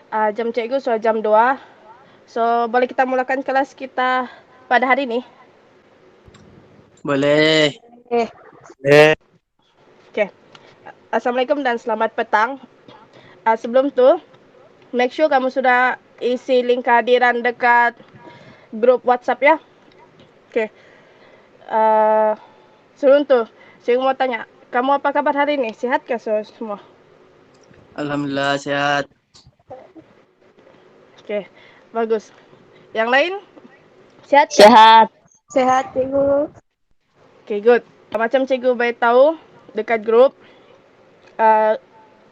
Jam cikgu sudah jam 2. So, boleh kita mulakan kelas kita pada hari ini? Boleh. Okay. Assalamualaikum dan selamat petang. Sebelum tu, make sure kamu sudah isi link kehadiran dekat grup WhatsApp ya. Okay. Sebelum tu, saya mau tanya, kamu apa kabar hari ini? Sihat ke semua? Alhamdulillah sehat. Okay, bagus. Yang lain, sihat ke? Sehat. Sehat, Cikgu. Okay, good. Macam cikgu beritahu dekat grup,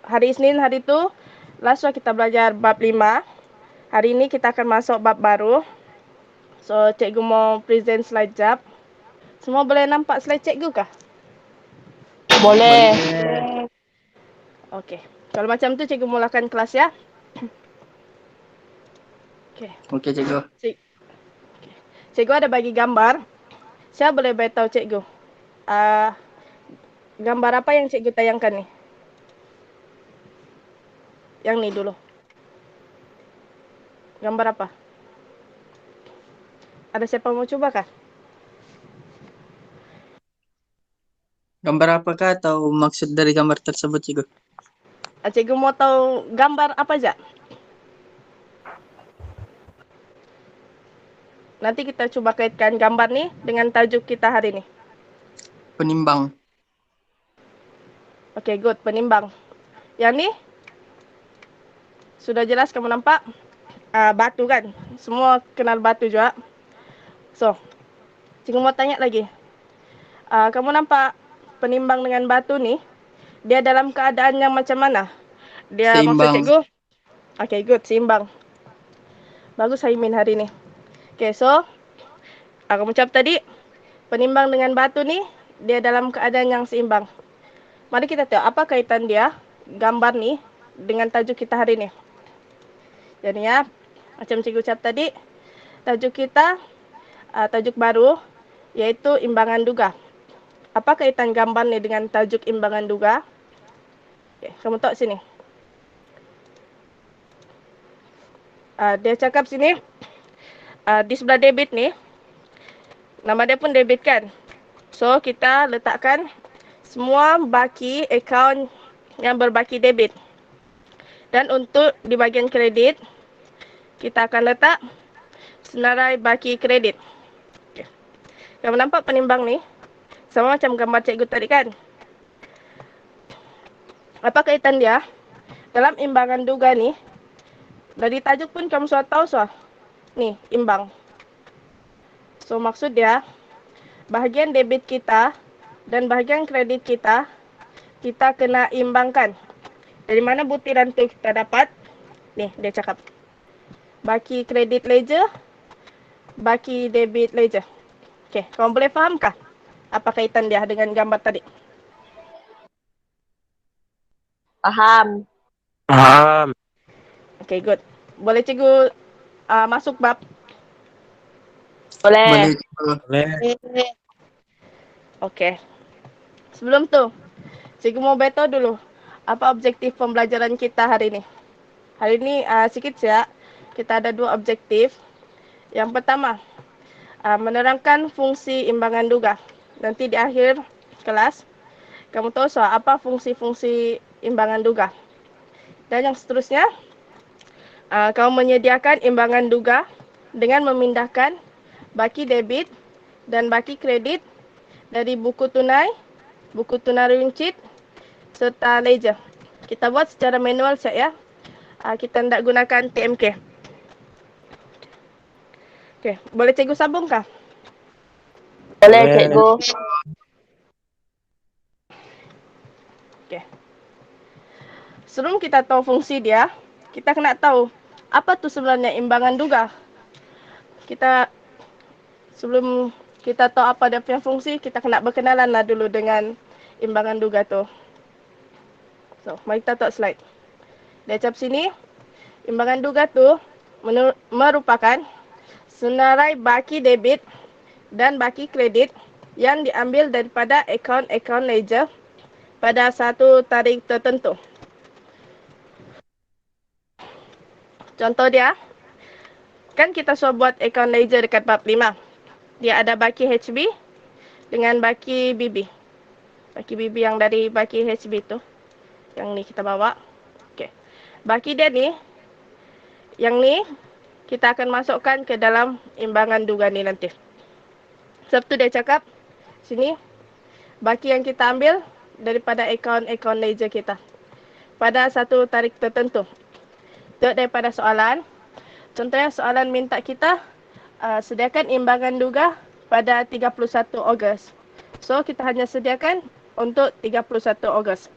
hari Isnin hari tu, last week kita belajar bab 5. Hari ini kita akan masuk bab baru. So, cikgu mau present slide jap. Semua boleh nampak slide cikgu kah? Boleh. Okey. Kalau macam tu, cikgu mulakan kelas ya. Okey. Okey cikgu. Cikgu ada bagi gambar. Saya boleh beritahu cikgu. Gambar apa yang cikgu tayangkan ni? Yang ni dulu. Gambar apa? Ada siapa mau cuba kah? Gambar apakah atau maksud dari gambar tersebut cikgu? Cikgu mau tahu gambar apa aja? Nanti kita cuba kaitkan gambar ni dengan tajuk kita hari ni. Penimbang. Okey, good. Penimbang. Yang ni? Sudah jelas kamu nampak? Batu kan? Semua kenal batu juga. So, cikgu mau tanya lagi. Kamu nampak penimbang dengan batu ni, dia dalam keadaan yang macam mana? Dia maksud Seimbang. cikgu? Okay, good. Seimbang. Bagus Haimin hari ni. Okay, so, kamu ucap tadi, penimbang dengan batu ni, dia dalam keadaan yang seimbang. Mari kita tengok apa kaitan dia, gambar ni, dengan tajuk kita hari ni. Jadi ya, macam cikgu ucap tadi, tajuk kita, tajuk baru, iaitu imbangan duga. Apa kaitan gambar ni dengan tajuk imbangan duga? Okay, kamu tengok sini. Dia cakap sini, di sebelah debit ni, nama dia pun debit kan. So, kita letakkan semua baki akaun yang berbaki debit. Dan untuk di bahagian kredit, kita akan letak senarai baki kredit. Okay. Kamu nampak penimbang ni? Sama macam gambar cikgu tadi kan? Apa kaitan dia? Dalam imbangan duga ni, dari tajuk pun kamu sudah tahu sudah. Ni, imbang. So, maksud dia, bahagian debit kita dan bahagian kredit kita, kita kena imbangkan. Dari mana butiran tu kita dapat? Ni, dia cakap. Baki kredit ledger, baki debit ledger. Okey, kamu boleh fahamkah apa kaitan dia dengan gambar tadi? Paham. Okey, good. Boleh cikgu masuk bab? Boleh. Boleh. Okey. Sebelum tu, cikgu mau beritahu dulu apa objektif pembelajaran kita hari ini. Hari ini sikit saja, kita ada 2 objektif. Yang pertama, menerangkan fungsi imbangan duga. Nanti di akhir kelas, kamu tahu soal apa fungsi-fungsi imbangan duga. Dan yang seterusnya, kamu menyediakan imbangan duga dengan memindahkan baki debit dan baki kredit dari buku tunai runcit serta ledger. Kita buat secara manual saja ya. Kita tidak gunakan TMK. Okey, boleh cikgu sambungkah? Boleh, Cikgu. Okey. Sebelum kita tahu fungsi dia, kita kena tahu apa tu sebenarnya imbangan duga. Sebelum kita tahu apa dia punya fungsi, kita kena berkenalan lah dulu dengan imbangan duga tu. So, mari kita tengok slide. Dia cap sini, imbangan duga tu merupakan senarai baki debit dan baki kredit yang diambil daripada akaun-akaun ledger pada satu tarikh tertentu. Contoh dia, kan kita suruh buat akaun ledger dekat bab 5. Dia ada baki HB dengan baki BB. Baki BB yang dari baki HB tu. Yang ni kita bawa. Okey. Baki dia ni, yang ni kita akan masukkan ke dalam imbangan duga ni nanti. Sebab tu dia cakap, sini, baki yang kita ambil daripada akaun ledger kita. Pada satu tarikh tertentu. Itu daripada soalan. Contohnya soalan minta kita sediakan imbangan duga pada 31 Ogos. So, kita hanya sediakan untuk 31 Ogos.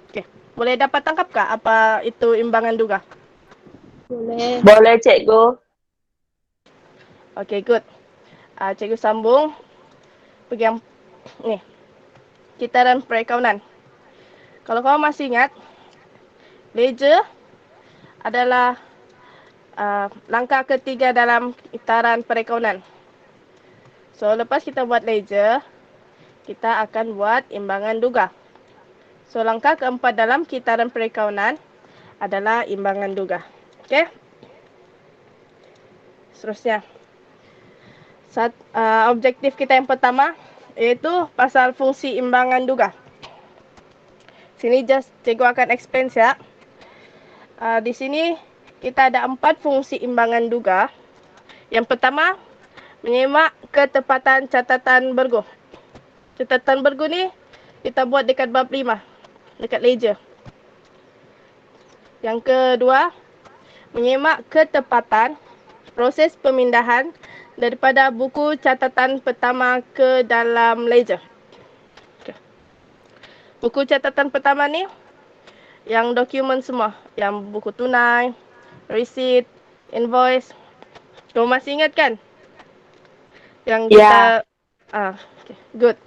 Okey. Boleh dapat tangkapkah apa itu imbangan duga? Boleh. Boleh, cikgu. Okey, good. Cikgu sambung. Pergi yang ni. Kitaran perakaunan. Kalau kau masih ingat, ledger adalah langkah ketiga dalam kitaran perakaunan. So, lepas kita buat ledger, kita akan buat imbangan duga. So, langkah keempat dalam kitaran perakaunan adalah imbangan duga. Okey? Seterusnya. Objektif kita yang pertama iaitu pasal fungsi imbangan duga. Sini just cikgu akan explain siap. Di sini kita ada 4 fungsi imbangan duga. Yang pertama, menyemak ketepatan catatan bergu. Catatan bergu ni kita buat dekat bab 5, dekat ledger. Yang kedua, menyemak ketepatan proses pemindahan daripada buku catatan pertama ke dalam ledger. Okay. Buku catatan pertama ni yang dokumen semua, yang buku tunai, receipt, invoice. Kau masih ingat kan? Yang kita okay, good.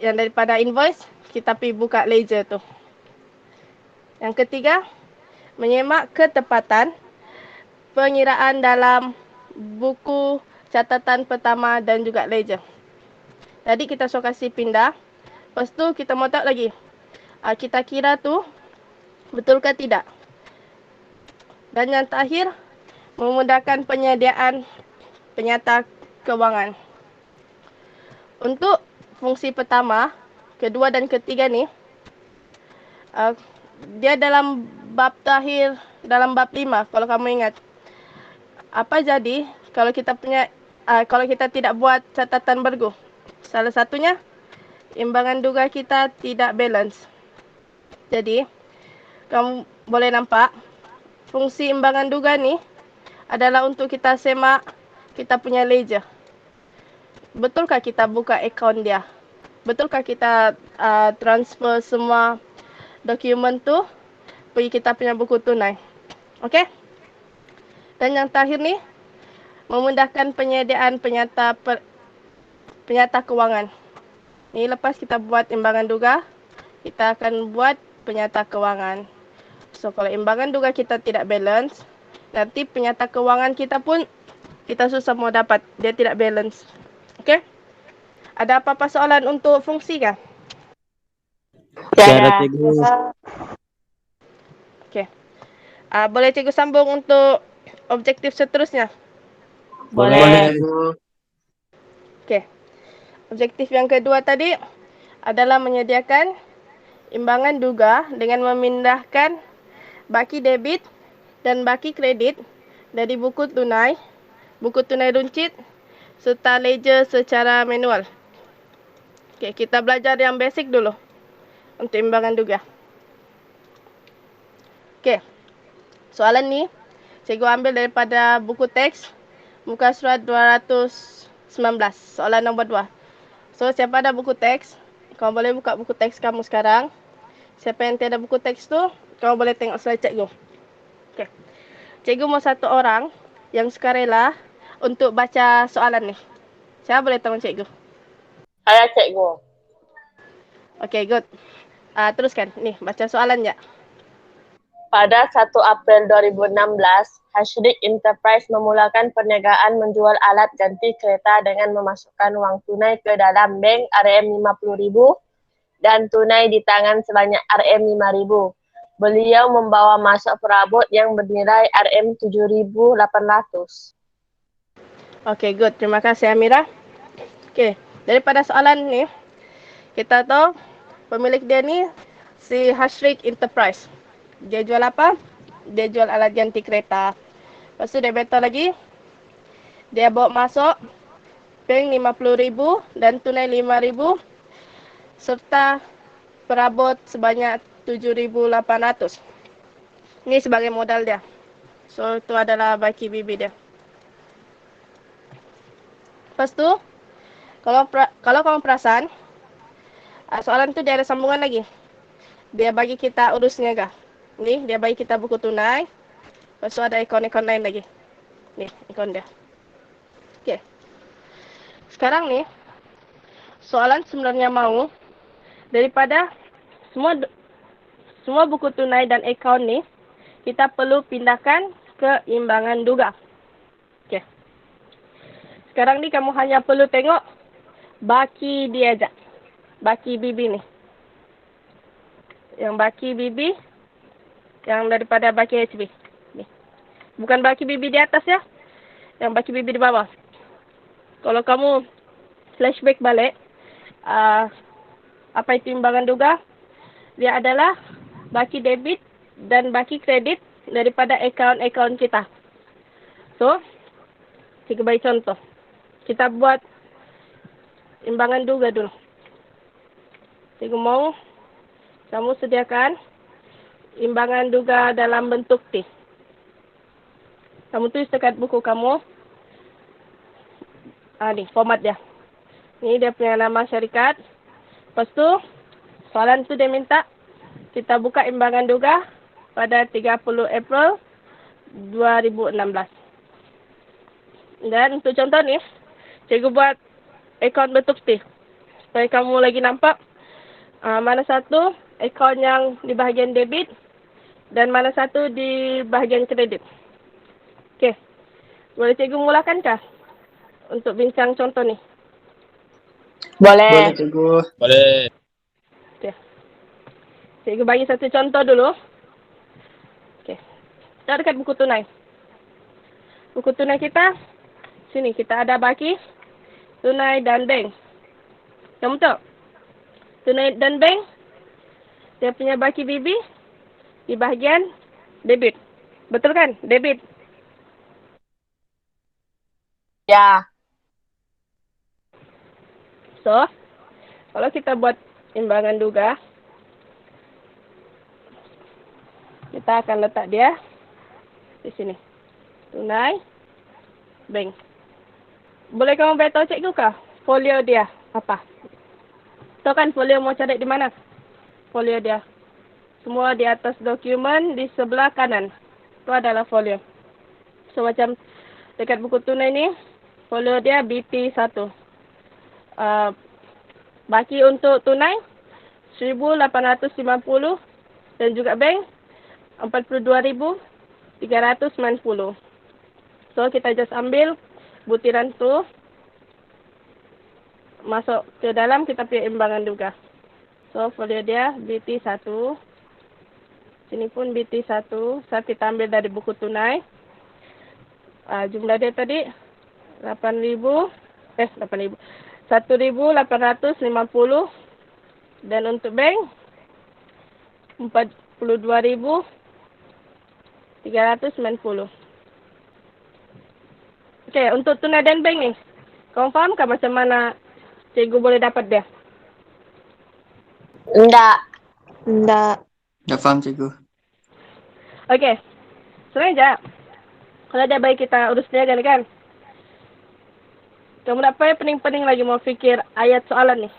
Yang daripada invoice kita pergi buka ledger tu. Yang ketiga, menyemak ketepatan pengiraan dalam buku catatan pertama dan juga ledger. Tadi kita suruh kasih pindah. Lepas tu kita mau tahu lagi. Kita kira tu betul ke tidak. Dan yang terakhir, memudahkan penyediaan penyata kewangan. Untuk fungsi pertama, kedua dan ketiga ni, dia dalam bab terakhir, dalam bab 5 kalau kamu ingat. Apa jadi kalau kita tidak buat catatan bergu? Salah satunya, imbangan duga kita tidak balance. Jadi, kamu boleh nampak, fungsi imbangan duga ni adalah untuk kita semak kita punya ledger. Betulkah kita buka akaun dia? Betulkah kita transfer semua dokumen tu pergi kita punya buku tunai? Okey? Dan yang terakhir ni, memudahkan penyediaan penyata kewangan. Ni lepas kita buat imbangan duga, kita akan buat penyata kewangan. So, kalau imbangan duga kita tidak balance, nanti penyata kewangan kita pun kita susah mau dapat. Dia tidak balance. Okey? Ada apa-apa soalan untuk fungsi kah? Tiada, cikgu. Okey. Boleh cikgu sambung untuk objektif seterusnya? Boleh, cikgu. Okey. Objektif yang kedua tadi adalah menyediakan imbangan duga dengan memindahkan baki debit dan baki kredit dari buku tunai runcit serta ledger secara manual. Okey, kita belajar yang basic dulu untuk imbangan duga. Okey. Soalan ni cikgu ambil daripada buku teks muka surat 219, soalan nombor 2. So, siapa ada buku teks, kamu boleh buka buku teks kamu sekarang. Siapa yang tiada buku teks tu, kamu boleh tengok slide cikgu. Okey. Cikgu mau satu orang yang sukarela untuk baca soalan ni. Siapa boleh tolong cikgu? Saya, cikgu. Okey, good. Teruskan. Ni, baca soalan je. Pada 1 April 2016, Hashrik Enterprise memulakan perniagaan menjual alat ganti kereta dengan memasukkan wang tunai ke dalam bank RM50,000 dan tunai di tangan sebanyak RM5,000. Beliau membawa masuk perabot yang bernilai Rm7.800. Oke, good. Terima kasih Amira. Oke, daripada soalan ni, kita tahu pemilik dia ni si Hashrik Enterprise. Dia jual apa? Dia jual alat ganti kereta. Lepas tu dia betul lagi. Dia bawa masuk bank 50,000 dan tunai 5,000 serta perabot sebanyak 7,800. Ini sebagai modal dia. So, itu adalah baki bibi dia. Lepas tu, kalau kamu perasan, soalan tu dia ada sambungan lagi. Dia bagi kita urus niaga. Ni, dia bagi kita buku tunai. Lepas tu ada ikon-ikon lain lagi. Ni, ikon dia. Okey. Sekarang ni, soalan sebenarnya mau daripada semua buku tunai dan akaun ni, kita perlu pindahkan ke imbangan duga. Okey. Sekarang ni kamu hanya perlu tengok baki dia aja. Baki bibi ni. Yang baki bibi yang daripada baki HB. Ni. Bukan baki bibi di atas ya. Yang baki bibi di bawah. Kalau kamu flashback balik, apa itu imbangan duga? Dia adalah baki debit dan baki kredit daripada akaun-akaun kita. So, kita bagi contoh. Kita buat imbangan duga dulu. Cikgu mau kamu sediakan imbangan duga dalam bentuk T. Kamu tulis dekat buku kamu. Ni format dia. Ni dia punya nama syarikat. Lepas tu, soalan tu dia minta kita buka imbangan duga pada 30 April 2016. Dan untuk contoh ni, cikgu buat akaun bentuk T. Supaya kamu lagi nampak mana satu akaun yang di bahagian debit dan mana satu di bahagian kredit. Okey. Boleh cikgu mulakan kah untuk bincang contoh ni? Boleh. Boleh cikgu. Boleh. Okey. Cikgu bagi satu contoh dulu. Okey. Kita dekat buku tunai. Buku tunai kita, sini kita ada baki, tunai dan bank. Kamu tahu? Tunai dan bank, dia punya baki bibi di bahagian debit. Betul kan? Debit. Ya. So, kalau kita buat imbangan duga, kita akan letak dia di sini. Tunai, bank. Boleh kamu beritahu cikgu kah? Folio dia apa? Tahu kan folio mau cari di mana? Folio dia. Semua di atas dokumen di sebelah kanan. Itu adalah folio. So, macam dekat buku tunai ni, folio dia BP1. Baki untuk tunai 1,850 dan juga bank 42,390. So, kita just ambil butiran tu, masuk ke dalam, kita pilih imbangan duga. So, folio dia BT1. Sini pun BT1. So, kita ambil dari buku tunai. Jumlah dia tadi 1,850. Dan untuk bank 42,390. Okey, untuk tunai dan bank ni, kau fahamkah macam mana cikgu boleh dapat dia? Enggak. Dah faham cikgu. Okey, senang je. Kalau dia bagi kita urus niaga ni kan, kamu tak payah pening-pening lagi mau fikir ayat soalan ni.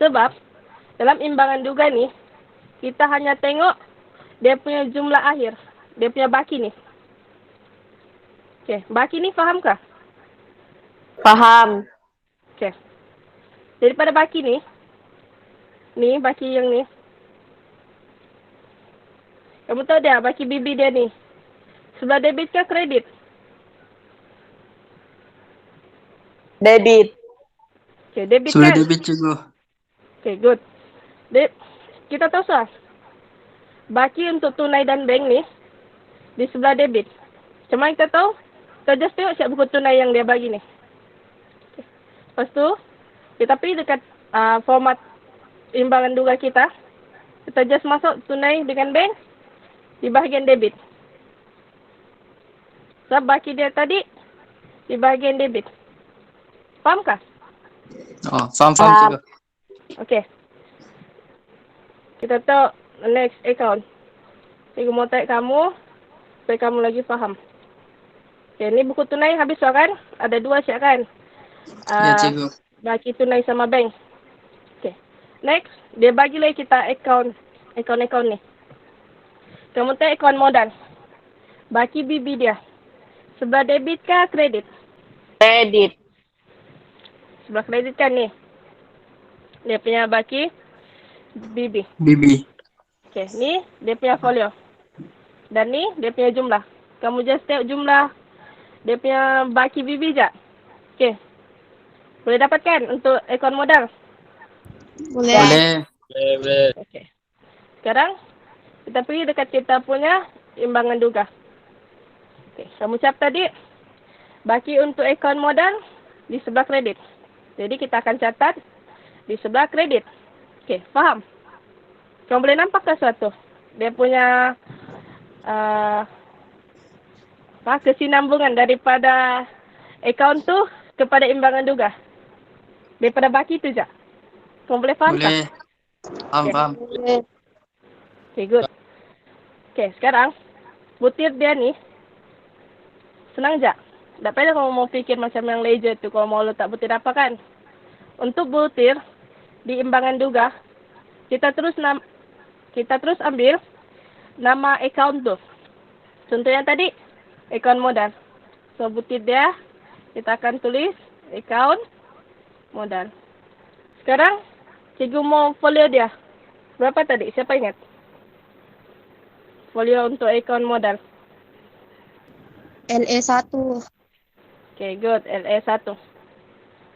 Sebab, dalam imbangan duga ni, kita hanya tengok dia punya jumlah akhir. Dia punya baki ni. Okey, baki ni fahamkah? Faham. Okey. Daripada baki ni baki yang ni. Kamu tahu dia, baki bibi dia ni. Sebelah debit ke kredit? Debit. Okey, debit Sudah kan? debit cikgu. Okay, good. Kita tahu sah. baki untuk tunai dan bank ni di sebelah debit. Macam mana kita tahu? Kita just tengok siap buku tunai yang dia bagi ni. Okay. Lepas tu, kita pergi dekat format imbangan duga kita. Kita just masuk tunai dengan bank di bahagian debit. Sebab baki dia tadi di bahagian debit. Faham kah? Oh, faham cikgu. Okey. Kita tahu next account. Cikgu mau tanya kamu supaya kamu lagi faham. Okey, ni buku tunai habis kan? Ada 2 siap kan? Ya cikgu. Baki tunai sama bank. Okey. Next, dia bagi lagi kita account ni. Kamu tanya account modal. Baki BB dia. Sebelah debit kah kredit? Kredit. Sebelah kredit kan ni. Dia punya baki BB. Bibi. Okey, ni dia punya folio. Dan ni dia punya jumlah. Kamu just tengok jumlah dia punya baki BB je. Okey. Boleh dapatkan untuk akaun modal? Boleh. Okey. Sekarang kita pergi dekat kita punya imbangan duga. Okey, kamu cap tadi baki untuk akaun modal di sebelah kredit. Jadi kita akan catat di sebelah kredit. Okey, faham? Kamu boleh nampak ke suatu? Dia punya kesinambungan daripada akaun tu kepada imbangan duga. Daripada baki tu je. Kamu boleh faham tak? Boleh. Faham. Okay, good. Okay, sekarang butir dia ni senang je. Tak payah kamu mau fikir macam yang ledger tu kalau mau letak butir apa kan. Untuk butir di imbangan duga, kita terus ambil nama akaun tu. Contoh yang tadi, akaun modal. So butir dia, kita akan tulis akaun modal. Sekarang, cikgu mau folio dia. Berapa tadi? Siapa ingat? Folio untuk akaun modal. LA1. Okay, good. LA1.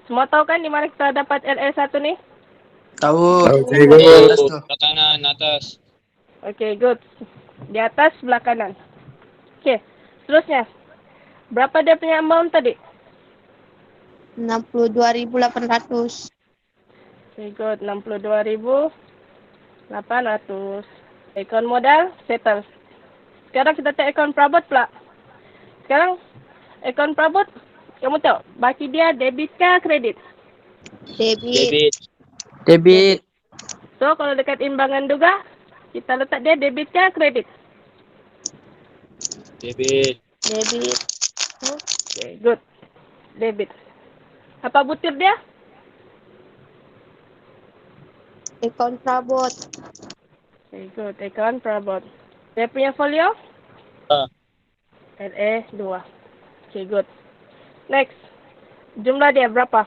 Semua tahu kan di mana kita dapat LA1 ni? Tahu. Cikgu. Atas tu. Kanan atas. Okay, good. Di atas sebelah kanan. Okay, seterusnya. Berapa dia punya amount tadi? 62.800. Okay, good. 62.800. Akaun modal, settle. Sekarang kita tengok akaun perabot pula. Sekarang, akaun perabot, kamu tahu, baki dia debit kah kredit? Debit. So, kalau dekat imbangan duga, kita letak dia debit kah kredit? Debit. Okay, good. Debit. Apa butir dia? Akaun perabot. Okay, good. Akaun perabot. Dia punya folio? LA2. Okay, good. Next. Jumlah dia berapa?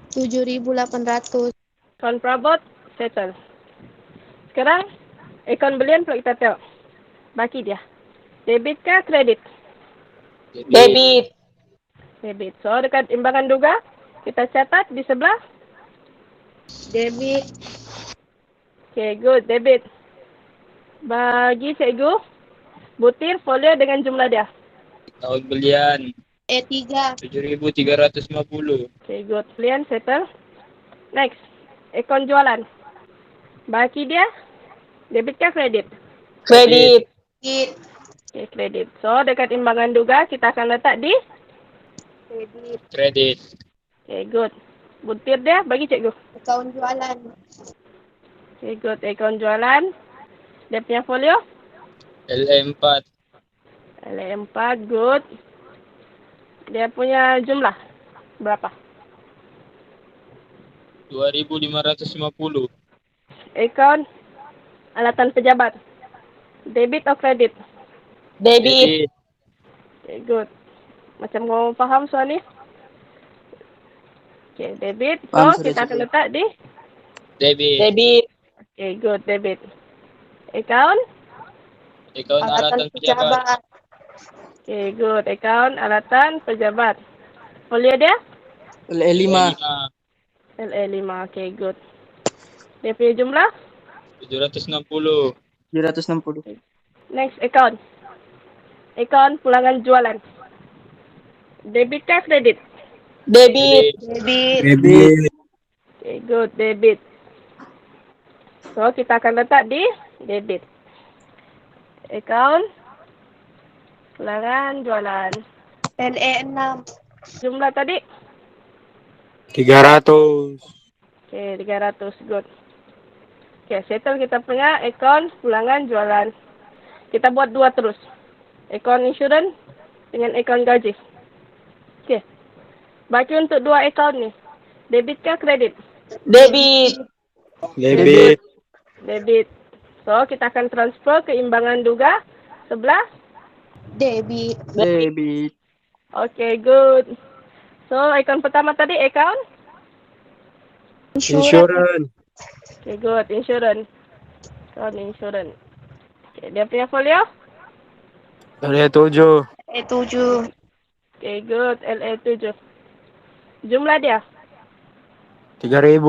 7.800. Akaun perabot, settle. Sekarang, akaun belian pula kita tengok. Baki dia. Debit kah kredit? Debit. Debit. So, dekat imbangan duga, kita catat di sebelah. Debit. Okay, good. Debit. Bagi cikgu, butir folio dengan jumlah dia. Tahun belian E3. 7.350. Okay, good. Belian, settle. Next. Akaun jualan. Baki dia, debit kah kredit? Kredit. Okay, kredit. So, dekat imbangan duga, kita akan letak di? Kredit. Okay, good. Butir dia, bagi cikgu. Akaun jualan. Okay, good. Akaun jualan. Dia punya folio? LM4. LM4, good. Dia punya jumlah? Berapa? 2.550. Akaun alatan pejabat. Debit atau kredit? Debit. Okay, good. Macam kau faham soal ni? Okay, debit. So, Faham sudah, kita akan cikgu. letak di? Debit. Debit. Okay, good. Debit. Akaun? Akaun alatan pejabat. Okay, good. Akaun alatan pejabat. Folio dia? LA5. LA5. Okay, good. Dia punya jumlah? 760. 760. Next, account. Account pulangan jualan. Debit ke kredit? Debit. Debit. Debit. Okay, good. Debit. So, kita akan letak di debit. Account pulangan jualan. LE 6. Jumlah tadi? 300. Okay, 300. Good. Okay, settle kita punya account pulangan jualan. Kita buat dua terus. Account insurance dengan account gaji. Okay. Baki untuk dua account ni. Debit ke kredit? Debit. Debit. Debit. So, kita akan transfer keimbangan duga sebelah. Debit. Debit. Okay, good. So, account pertama tadi account? Insurans. Okay, good. Insurance. Account insurance. Okay, dia punya folio? LE 7. LE 7. Okay, good. LA 7. Jumlah dia? 3.000.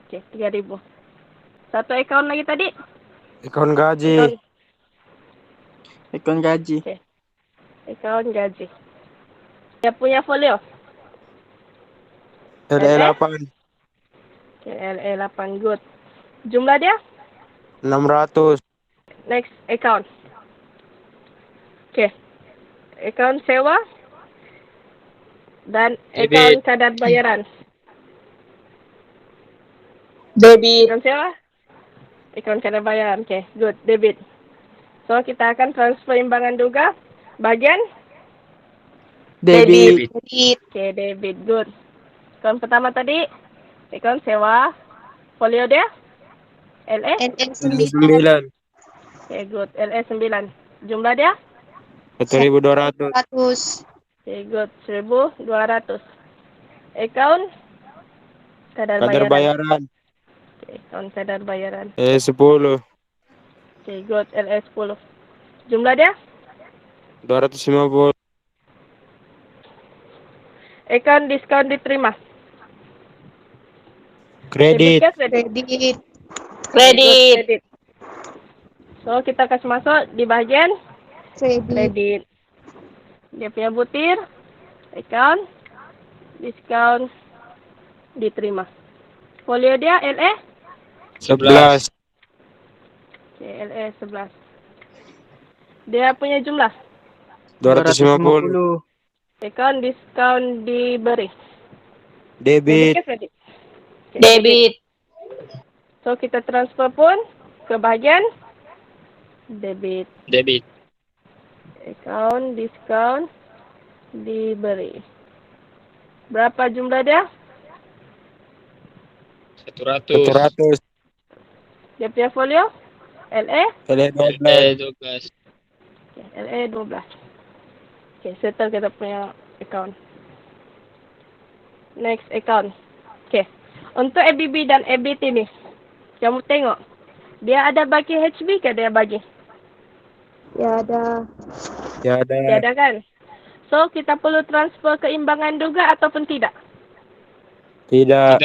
Okay, 3,000. Satu account lagi tadi? Account gaji. Account, Account gaji. account gaji. Dia punya folio? LE 8. Okay, LA 8. Good. Jumlah dia? 600. Next, account. Okay. Account sewa dan Debit. account kadar bayaran. Debit. Account sewa? Account kadar bayaran. Okay, good. Debit. So, kita akan transfer imbangan duga. Bagian? Debit. Debit. Okay, debit. Good. Account pertama tadi, account sewa. Folio dia? LA? LE 9. 9. Okay, good. LA 9. Jumlah dia? 1.200. 100. Okay, good. 1,200. Account? Kadar Kadar bayaran. bayaran. Okay, account kadar bayaran. LE 10. Okay, good. LA 10. Jumlah dia? 250. Account diskon diterima. Kredit. Debit ke kredit? Kredit. Kredit. Kredit. So, kita kasih masuk di bahagian Kredit. kredit. Dia punya butir, account, diskon, diterima. Folio dia LA? 11. Okay, LA 11. Dia punya jumlah, 250. account, diskon, diberi. Debit. Ke kredit? Okay, Debit. So, kita transfer pun ke bahagian debit. Debit. Account, diskon, diberi. Berapa jumlah dia? 100. Dia punya folio? LA? LE 12. Okay, LA 12. Okay, settle kita punya account. Next account. Okay. Untuk ABB dan ABT ni, kamu tengok. Dia ada bagi HB ke dia bagi? Ya ada. Ya ada. Tiada kan? So, kita perlu transfer keimbangan duga ataupun tidak? Tidak.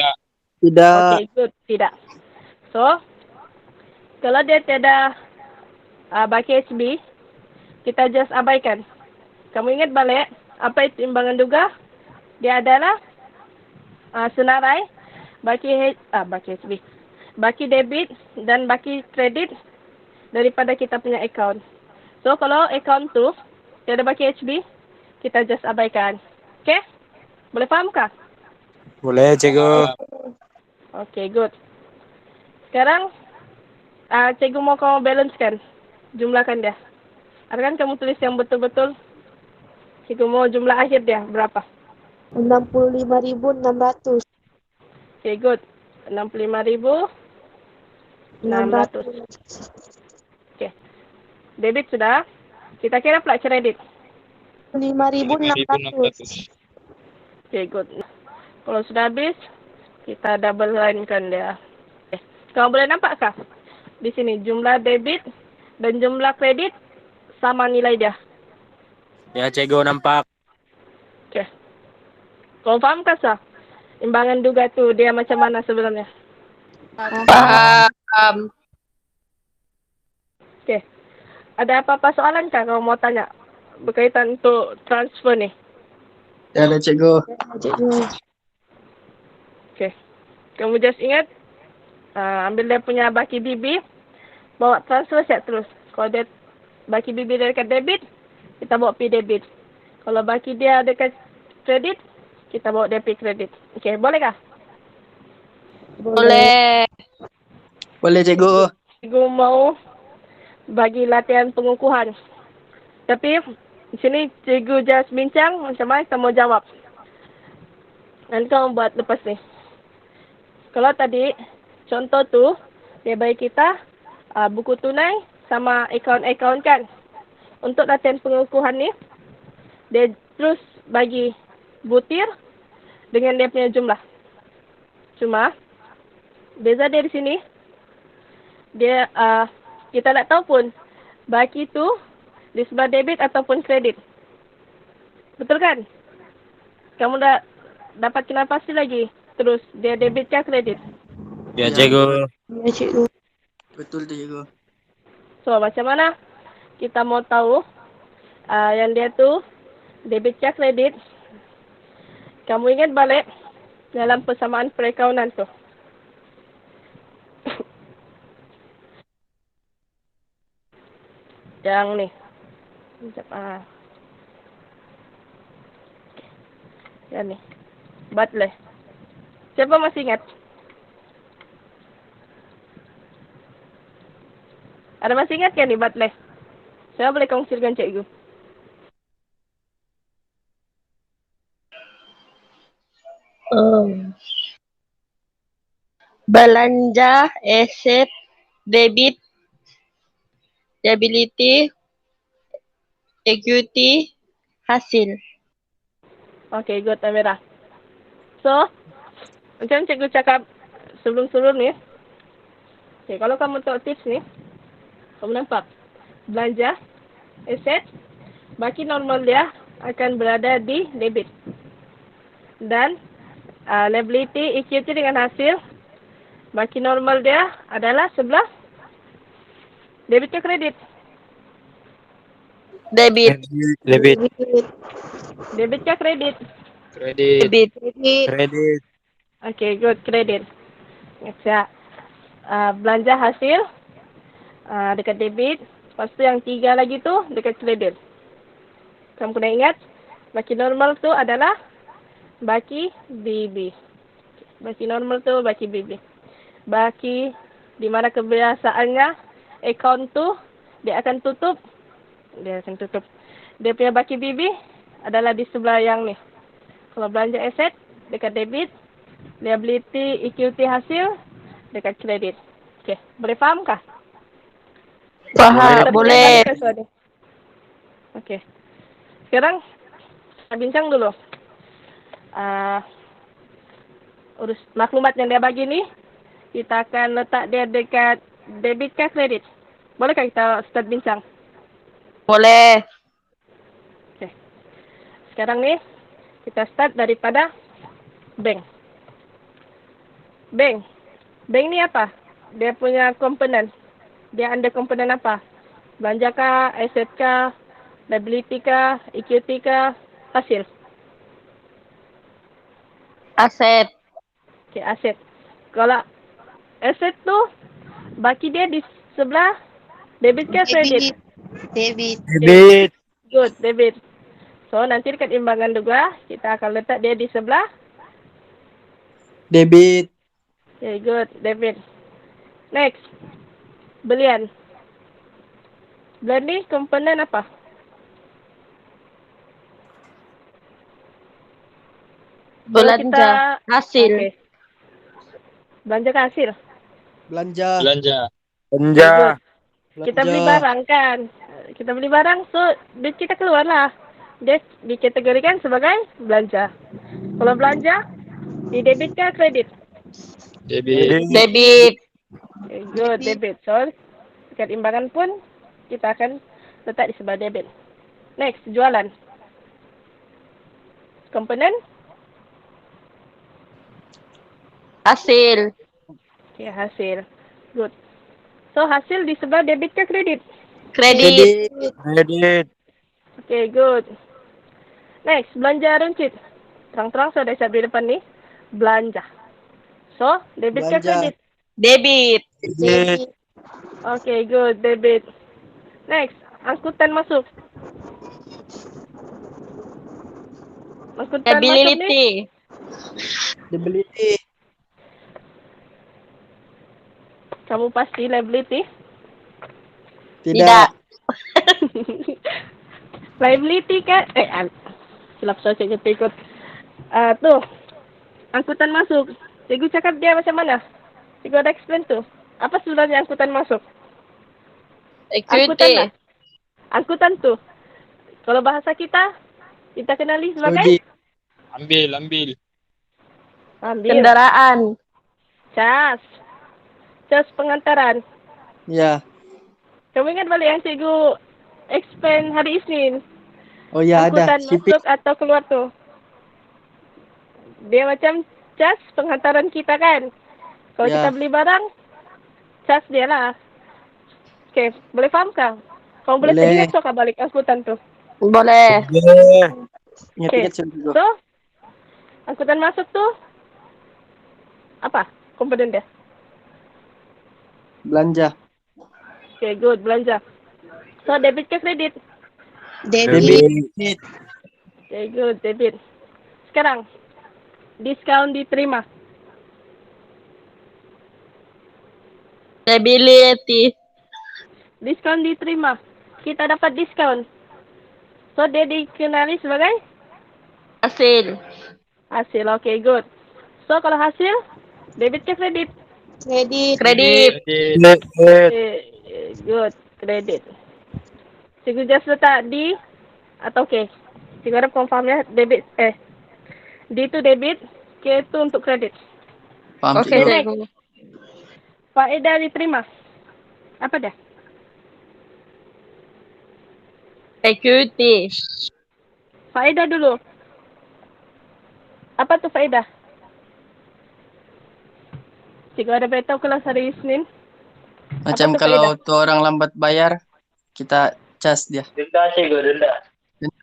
Tidak. Okay, good. Tidak. So, kalau dia tiada baki HB, kita just abaikan. Kamu ingat balik, apa itu imbangan duga? Dia adalah senarai baki HB. Baki debit dan baki kredit daripada kita punya account. So, kalau account tu tiada baki HB, kita just abaikan. Okay? Boleh faham kah? Boleh, cikgu. Okay, good. Sekarang, cikgu mau kamu balance kan? Jumlahkan dia. Ada kan kamu tulis yang betul-betul? Cikgu mau jumlah akhir dia berapa? 65.600. Okay, good. 65,600. Okay. Debit sudah. Kita kira pula kredit. 5.600. Okay, good. Kalau sudah habis, kita double line-kan dia. Okay. Kamu boleh nampak kah? Di sini jumlah debit dan jumlah kredit sama nilai dia. Ya, cikgu nampak. Okay. Kau faham kah sah? Imbangan duga tu dia macam mana sebenarnya? Paham. Okey. Ada apa-apa soalan kah kau mau tanya berkaitan untuk transfer ni? Ya ada cikgu. Cikgu. Okey. Kamu just ingat ambil dia punya baki BB, bawa transfer set terus. Kalau dia baki BB dia dekat debit, kita bawa P debit. Kalau baki dia dekat kredit, kita bawa dia P kredit. Okey, boleh kah? Boleh. Boleh cikgu. Cikgu mau bagi latihan pengukuhan. Tapi di sini cikgu just bincang macam mana kita mau jawab. Nanti kamu buat lepas ni. Kalau tadi contoh tu dia bagi kita buku tunai sama akaun-akaun kan. Untuk latihan pengukuhan ni dia terus bagi butir dengan dia punya jumlah. Cuma beza dia di sini dia kita tak tahu pun baki tu di sebelah debit ataupun kredit. Betul kan? Kamu dah dapat kenal pasti lagi. Terus dia debit ke kredit? Ya cikgu. Ya, cikgu. Betul tu cikgu. So macam mana kita mau tahu yang dia tu debit ke kredit? Kamu ingat balik dalam persamaan perakaunan tu. Yang ni. Yang ni. Butler. Siapa masih ingat? Ada masih ingat kan ni Butler? Saya boleh kongsi dengan cikgu. Belanja, aset, debit, liability, equity, hasil. Okay, good Amira. So, macam cikgu cakap sebelum-sebelum ni. Okay, kalau kamu tahu tips ni, kamu nampak belanja, aset, baki normal dia akan berada di debit. Dan liability, equity dengan hasil, baki normal dia adalah sebelah debit ke kredit? Debit. Debit. Debit ke kredit? Kredit. Debit. Kredit. Kredit. Okay, good. Kredit. Macam belanja hasil dekat debit. Lepas tu yang 3 lagi tu dekat kredit. Kamu kena ingat, baki normal tu adalah baki BB. Baki normal tu baki BB. Baki di mana kebiasaannya akaun tu dia akan tutup. Dia punya baki BB adalah di sebelah yang ni. Kalau belanja aset dekat debit, liability, equity hasil dekat kredit. Okey, boleh faham kah? Faham. Boleh. Okey. Sekarang kita bincang dulu. Urus maklumat yang dia bagi ni, kita akan letak dia dekat debit ke kredit. Bolehkah kita start bincang? Boleh. Okey. Sekarang ni kita start daripada bank. Bank. Bank ni apa? Dia punya komponen. Dia ada komponen apa? Belanja kah, aset kah, liability kah, equity kah, hasil? Aset. Okey, aset. Kalau aset tu baki dia di sebelah debit ke kredit? Debit. Debit. Good, debit. So, nanti dekat imbangan juga, kita akan letak dia di sebelah. Debit. Okay, good, debit. Next, belian. Belian ni komponen apa? Belanja. Hasil. Okay. Belanja ke hasil? Belanja. Belanja. Okay, Belanja. good. Kita beli barang kan. Kita beli barang, so duit kita keluar lah. Dia dikategorikan sebagai belanja. Kalau belanja, di debit ke kredit? Debit. Debit. Okay, good, debit. So, dekat imbangan pun, kita akan letak di sebelah debit. Next, jualan. Komponen? Hasil. Okay, hasil. Good. So, hasil di sebelah debit ke kredit? Kredit. Kredit. Okay, good. Next, belanja runcit. Terang-terang saya dah siap di depan ni. Belanja. So, debit ke Belanja. kredit? Debit. Debit. Okay, good. Debit. Next, angkutan masuk. Angkutan masuk ni? Liability. Liability. Kamu pasti liability? Tidak. Liability kan? Silap saya cikgu ikut. Tu, angkutan masuk. Cikgu cakap dia macam mana? Cikgu ada explain tu. Apa sebenarnya angkutan masuk? Angkutan lah. Angkutan tu. Kalau bahasa kita kenali sebagai? Logik. Ambil. Ambil. Kendaraan. Cas. Cas pengantaran. Ya. Kamu ingat balik yang cikgu explain hari Isnin? Oh ya ada. Angkutan Shipping. masuk atau keluar tu. Dia macam cas penghantaran kita kan. Kalau Ya. kita beli barang, cas dia lah. Okay, boleh faham kah? Kamu boleh Boleh. ingat kah balik angkutan tu? Boleh. Ingat-ingat cikgu. So, angkutan masuk tu, apa komponen dia? Belanja. Okay, good, belanja. So, debit ke kredit? Debit. Debit. Okay, good, debit. Sekarang, diskaun diterima. Liability. Diskaun diterima. Kita dapat diskaun. So, dia dikenali sebagai Hasil. hasil. Okay, good. So, kalau hasil, debit ke kredit? Kredit. Kredit. Kredit. Good, kredit. Cikgu just letak D atau K. Cikgu harap confirm ya, debit, D itu debit, K itu untuk kredit. Paham Okey, cikgu. cikgu. Faedah diterima. Apa dah? Equity. Faedah dulu. Apa tu faedah? Cikgu ada beritahu kelas hari Isnin. Macam Apa tu kalau faedah? tu orang lambat bayar, kita cas dia.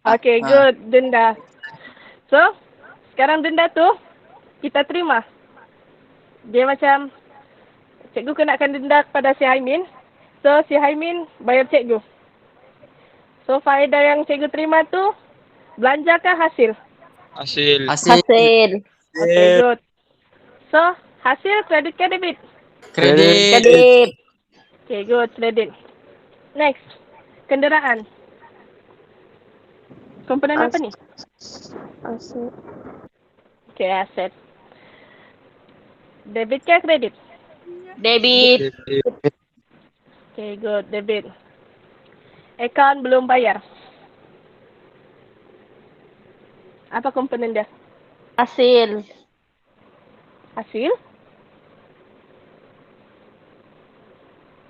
Okay, good. Denda. So, sekarang denda tu kita terima. Dia macam cikgu kenakan denda kepada si Haimin. So, si Haimin bayar cikgu. So, faedah yang cikgu terima tu belanja ke hasil? Hasil. Hasil. Hasil. Okay, good. So, hasil kredit ke debit? Kredit. Kredit. Okay, good. Kredit. Next. Kenderaan. Komponen apa ni? Aset. Okay, aset. Debit ke kredit? Debit. Okay, good. Debit. Account belum bayar. Apa komponen dia? Hasil. Hasil?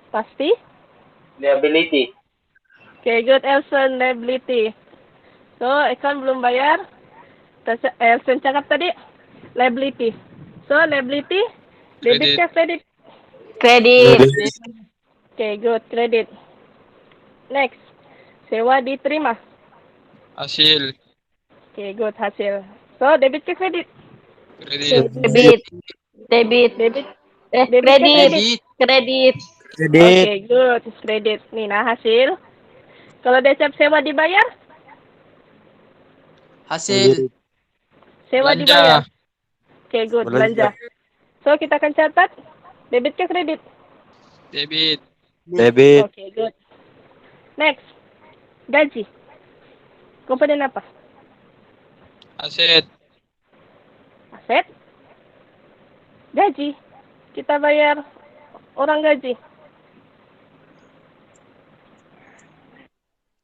Pasti? Liability. Okay, good. Elson, liability. So, account belum bayar. Elson cakap tadi, liability. So, liability, debit ke kredit? Kredit. Okay, good. Kredit. Next. Sewa diterima. Hasil. Okay, good. Hasil. So, debit ke kredit? Kredit. Debit. Debit. Debit. Kredit. Kredit. Kredit. Kredit. Okay, good. Kredit. Ni nah hasil. Kalau dia siap sewa dibayar, Hasil. sewa Belanja. dibayar. Okay, good. Belanja. Belanja. So, kita akan catat debit ke kredit? Debit. Debit. Okay, good. Next. Gaji. Komponen apa? Aset. Aset. Gaji. Kita bayar orang gaji.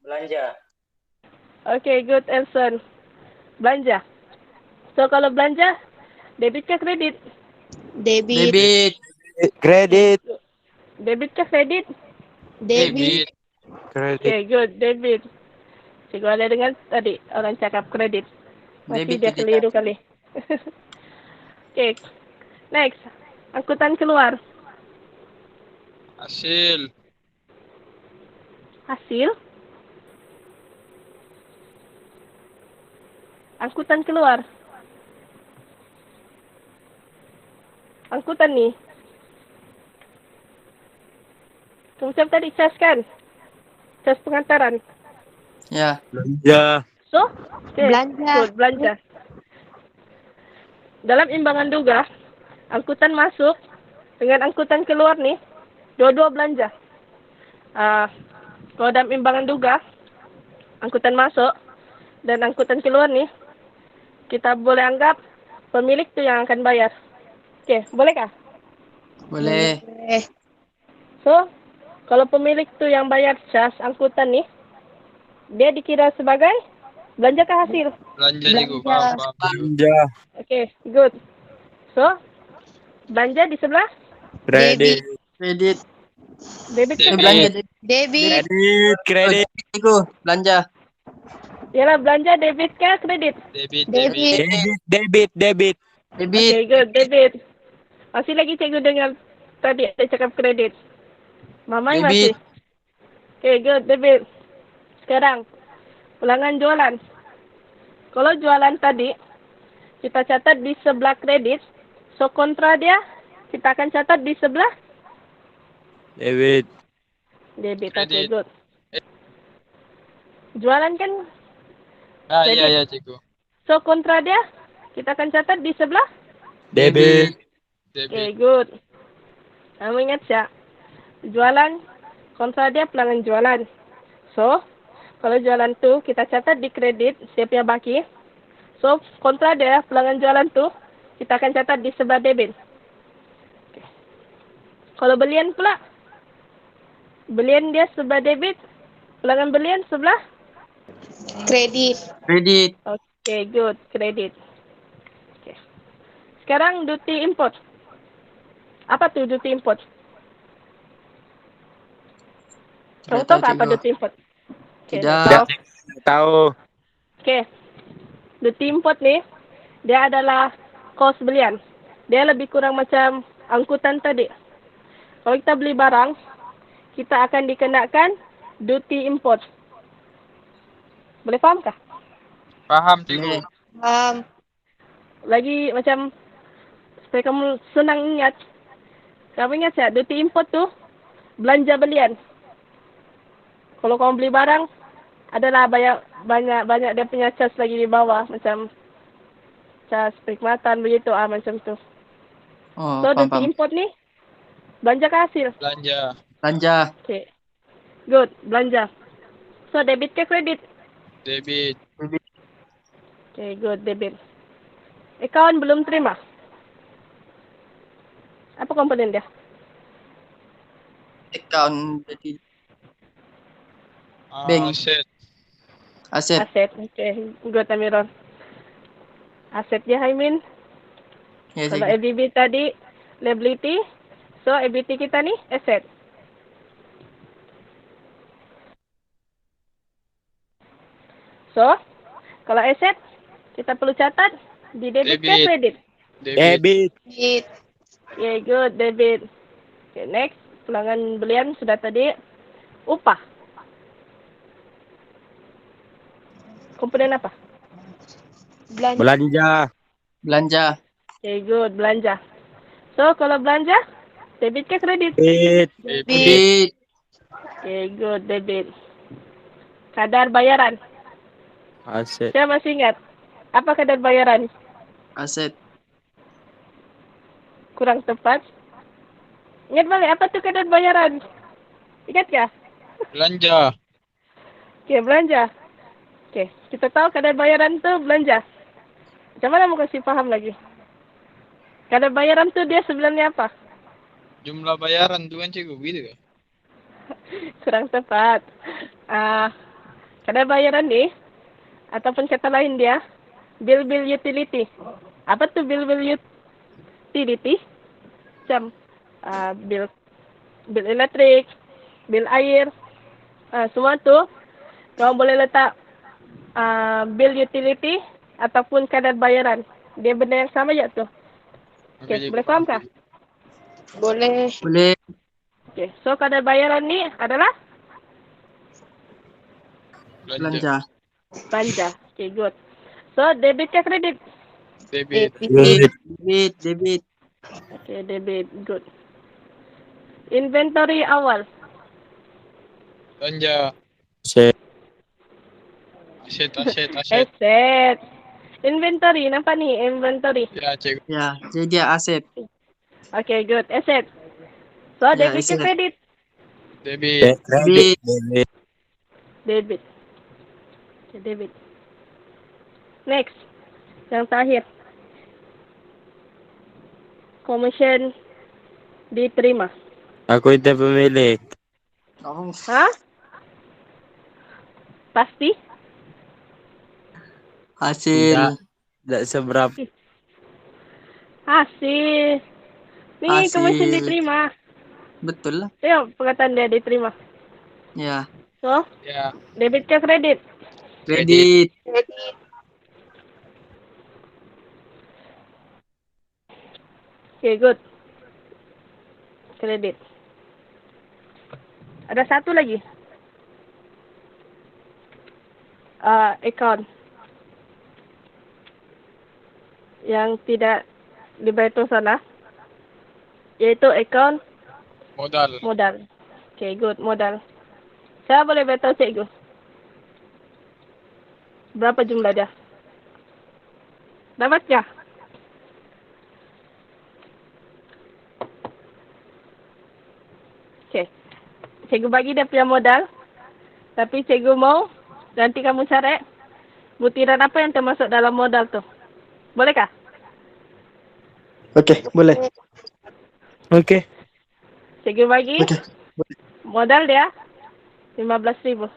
Belanja. Okay, good, Elson. Belanja. So, kalau belanja, debit ke kredit? Debit. Debit. Kredit. Debit ke kredit? Debit. Kredit. Okay, good, debit. Cikgu ada dengar tadi orang cakap kredit. Masih Debit dia tidak. keliru kali. Okay. Next. Angkutan keluar. Hasil. Hasil. Angkutan keluar. Angkutan nih. Kamu siap tadi cas kan? Cas pengantaran. Ya. Ya. So, okay. Belanja. Good, belanja. Dalam imbangan duga, angkutan masuk dengan angkutan keluar nih, dua-dua belanja. Kalau dalam imbangan duga, angkutan masuk dan angkutan keluar nih, kita boleh anggap pemilik tuh yang akan bayar. Oke, bolehkah? Boleh. So, kalau pemilik tuh yang bayar cas angkutan nih, dia dikira sebagai belanja ke hasil. Belanja Cikgu. Belanja. Paham. Belanja. Oke, good. So, belanja di sebelah, Kredit. Kredit. debit ke Debit. Belanja. Debit. Kredit. Cikgu. Belanja. Yalah, belanja debit ke kredit? Debit. Debit. Debit. Debit. Oke, good, debit. Masih lagi cikgu dengar tadi ada cakap kredit. Mamai masih. Debit. Oke, good, debit. Sekarang, ulangan jualan. Kalau jualan tadi, kita catat di sebelah kredit. So, kontra dia, kita akan catat di sebelah Debit. debit. Oke, Kredit. good. Jualan kan, Kredit. Iya Cikgu. so kontra dia, kita akan catat di sebelah. Debit. Oke, good. Kamu ingat ya? Jualan, kontra dia pelanggan jualan. So, kalau jualan tuh kita catat di kredit, siapa yang baki. So, kontra dia pelanggan jualan tuh, kita akan catat di sebelah debit. Oke. Kalau belian pula, belian dia sebelah debit, pelanggan belian sebelah. Kredit. Kredit. Oke, good. Kredit. Oke. Sekarang duty import. Apa tuh duty import? Kamu Tidak tahu tahu, apa Cikgu. duty import? Oke, Tidak. tahu. Tahu. Oke. Duty import nih, dia adalah kos belian. Dia lebih kurang macam angkutan tadi. Kalau kita beli barang, kita akan dikenakan duty import. Boleh faham kah? Paham Cikgu. Lagi macam supaya kamu senang ingat. Kamu ingat ya, duty import tuh belanja belian. Kalau kamu beli barang, adalah banyak dia punya cas lagi di bawah, macam cas perkhidmatan begitu, macam tu. Oh, So, duty paham. import ni belanja ke hasil. Belanja. Belanja. Okay. Good, belanja. So, debit ke kredit? Debit. Okay, good, debit. Akaun belum terima. Apa komponen dia? Account. Jadi Bank. Aset. aset. Aset. Okay, good, Amiron. Aset dia, Haimin. Ya, Kalau Cikgu. ABB tadi, liability. So, ABT kita ni, asset. So, kalau asset, kita perlu catat di debit ke Debit. kredit? Debit. Debit. Okay, good, debit. Okay, next. Pelanggan belian sudah tadi. Upah. Komponen apa? Belanja. Belanja. Belanja. Okay, good, belanja. So, kalau belanja, debit ke kredit? Debit. Debit. Debit. Okay, good, debit. Kadar bayaran. Aset. Saya masih ingat. Apa kadar bayaran? Aset. Kurang tepat. Ingat balik, apa tu kadar bayaran? Ingat kah? Belanja. Okay, belanja. Okay, kita tahu kadar bayaran tu belanja. Macam mana mau kasih faham lagi? Kadar bayaran tu dia sebenarnya apa? Jumlah bayaran tu kan Cikgu, gitu kan? Kurang tepat. Kadar bayaran ni, ataupun kata lain dia, bil-bil utility. Apa tu bil-bil utility? Macam bil elektrik, bil air, semua tu kamu boleh letak bil utility ataupun kadar bayaran. Dia benda yang sama je tu. Okey, boleh faham kah? Boleh. Boleh. Oke, so kadar bayaran ni adalah Belanja. belanja. Oke, good. So, debit ke kredit? Debit. Debit. Oke, debit. Good. Inventory awal. Belanja. Aset. Aset. Inventory, nampak ni? Inventory. Ya, cikgu. Ya, jadi dia aset. Oke, good. Aset. So, Ya, debit ke aset. kredit? Debit. Debit. Debit. Okay, debit. Next. Yang terakhir. Commission diterima. Aku itu pemilik. Oh, Ha? Pasti? hasil. Tidak seberapa. Hasil. Ni Hasil. commission diterima. Betul lah. Tengok perkataan dia diterima. Ya. So, Ya. debit ke kredit? Kredit. Okay, good. Kredit. Ada satu lagi. Account. Yang tidak dibayar tu salah. Iaitu account modal. Okay, good. Modal. Saya boleh beritahu cikgu? Berapa jumlah dia? Dapatkah? Okay. Cikgu bagi dia punya modal. Tapi cikgu mau nanti kamu cari butiran apa yang termasuk dalam modal tu. Bolehkah? Okey, boleh. Okey. Cikgu bagi Okey. modal dia 15,000.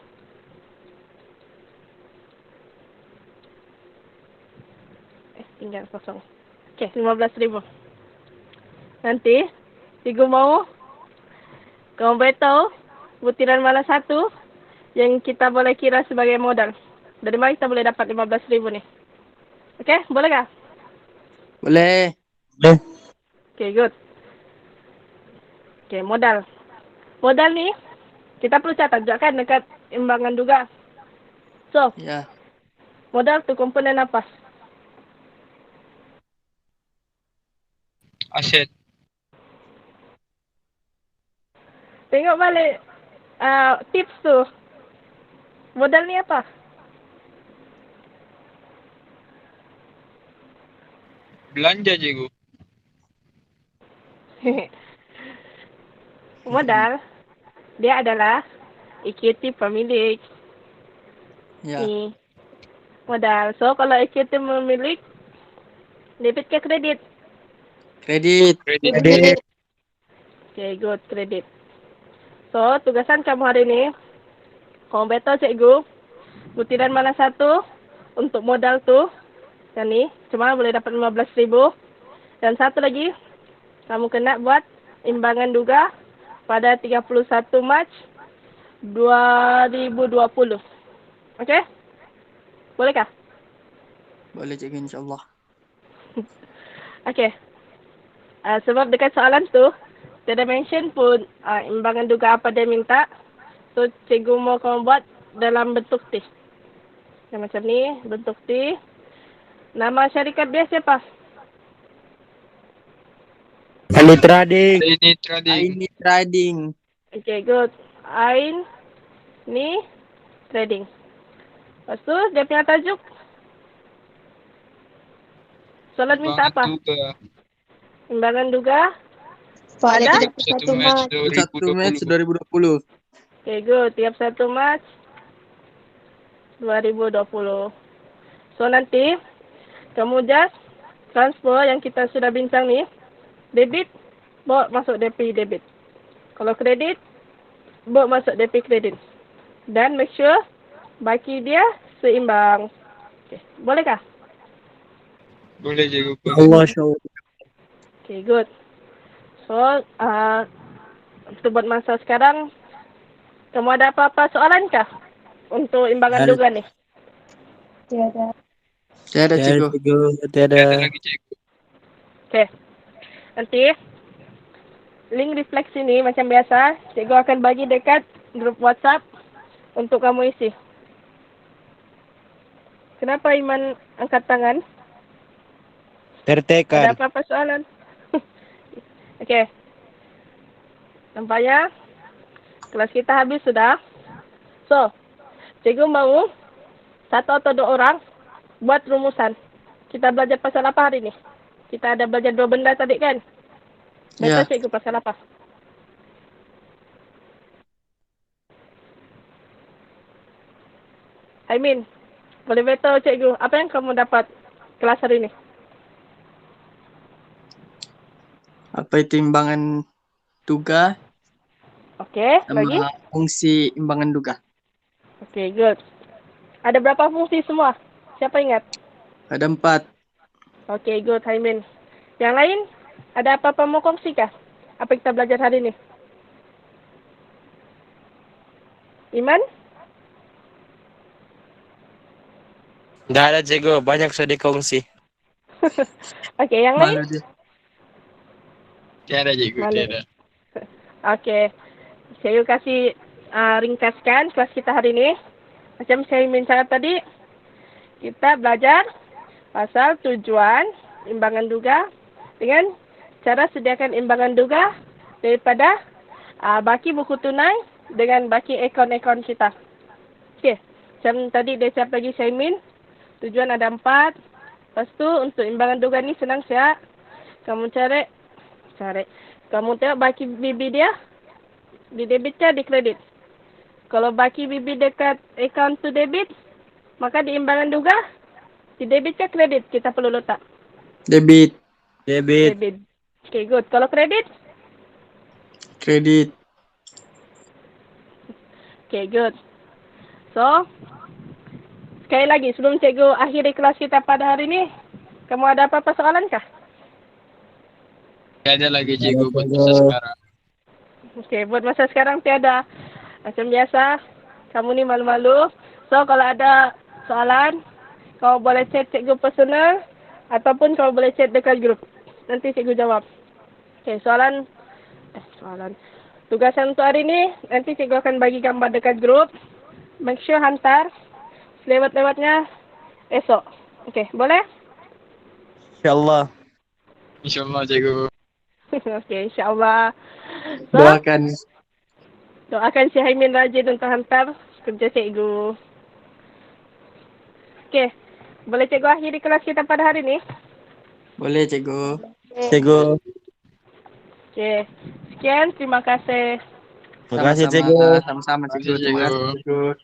Tinggal kosong. Okey, 15,000. Nanti cikgu mau kamu beritahu butiran mana satu yang kita boleh kira sebagai modal. Dari mana kita boleh dapat 15,000 ni? Okey, bolehkah? Boleh. Okay, good. Okay, modal. Modal ni, kita perlu catat juga kan dekat imbangan juga. So, Ya. modal tu komponen apa? Aset. Tengok balik tips tu. Modal ni apa? Belanja, cikgu. Modal, dia adalah equity pemilik. Ya. Ni, modal. So, kalau equity pemilik, debit ke kredit? Kredit. Kredit. Okay, good. Kredit. So, tugasan kamu hari ni, kamu beritahu cikgu, butiran mana satu untuk modal tu, yang ni, cuma boleh dapat 15,000. Dan satu lagi, kamu kena buat imbangan juga pada 31 Mac 2020. Okey? Bolehkah? Boleh cikgu, insyaAllah. Okey. Sebab dekat soalan tu, tiada mention pun imbangan duga apa dia minta. So, cikgu mau kamu buat dalam bentuk T. Yang macam ni, bentuk T. Nama syarikat dia siapa? Ali Trading. Ini trading. Ini trading. Okay, good. Ain ni trading. Lepas tu, dia punya tajuk. Soalan minta apa? Imbangan duga. Pada Ada? 31 Mac Mac. 1 Mac 2020. Okay, good. Tiap 1 Mac 2020. So, nanti kamu just transfer yang kita sudah bincang ni. Debit, bawa masuk DP debit. Kalau kredit, bawa masuk DP kredit. Dan make sure baki dia seimbang. Okay. Bolehkah? Boleh, cikgu. Allah syawal. Okay, good. So, untuk buat masa sekarang, kamu ada apa-apa soalan kah untuk imbangan duga ni? Tiada. Tiada cikgu. Tiada lagi, cikgu. Okay. Nanti, link refleksi ini macam biasa, cikgu akan bagi dekat grup WhatsApp untuk kamu isi. Kenapa Iman angkat tangan? Ada Tertekan. apa-apa soalan? Okey. Nampaknya kelas kita habis sudah. So, cikgu mau satu atau dua orang buat rumusan. Kita belajar pasal apa hari ni? Kita ada belajar dua benda tadi kan? Ya. Betul cikgu pasal apa? Aimin, boleh beritahu cikgu apa yang kamu dapat kelas hari ni? Apa itu imbangan duga Okey, sama lagi? fungsi imbangan duga? Okey, good. Ada berapa fungsi semua? Siapa ingat? Ada 4. Okey, good, Aimin. Yang lain, ada apa-apa mau kongsi kah? Apa kita belajar hari ni? Iman? Nggak ada cikgu, banyak sudah dikongsi. Okey, yang lain? Malu dia. Tiada cikgu, Mana? tiada. Okey. Saya kasih ringkaskan kelas kita hari ni. Macam saya minta tadi, kita belajar pasal tujuan imbangan duga dengan cara sediakan imbangan duga daripada baki buku tunai dengan baki akaun-akaun kita. Okey. Macam tadi dia siap lagi Syaimin. Tujuan ada 4. Lepas tu untuk imbangan duga ni senang siap. Kamu cari. Kamu tengok baki BB dia. Di debit ke di kredit? Kalau baki BB dekat account to debit, maka di imbangan duga, di debit ke kredit? Kita perlu letak. Debit, Debit. Debit. Okay, good. Kalau kredit? kredit. Okay, good. So, sekali lagi sebelum cikgu akhiri kelas kita pada hari ni, kamu ada apa-apa soalan kah? Tiada lagi cikgu buat masa sekarang. Okay, buat masa sekarang tiada. Macam biasa, kamu ni malu-malu. So, kalau ada soalan, kau boleh chat cikgu personal ataupun kau boleh chat dekat grup. Nanti cikgu jawab. Okay, soalan. Tugasan untuk hari ni, nanti cikgu akan bagi gambar dekat grup. Make sure hantar selewat-lewatnya esok. Okay, boleh? InsyaAllah. InsyaAllah cikgu. Okay, insyaAllah. So, doakan si Haimin rajin untuk hantar kerja cikgu. Okay, boleh cikgu akhiri kelas kita pada hari ni? Boleh cikgu. Cikgu. Okay, sekian. Terima kasih. Terima kasih cikgu. Sama-sama cikgu. Terima kasih, Terima kasih cikgu. cikgu.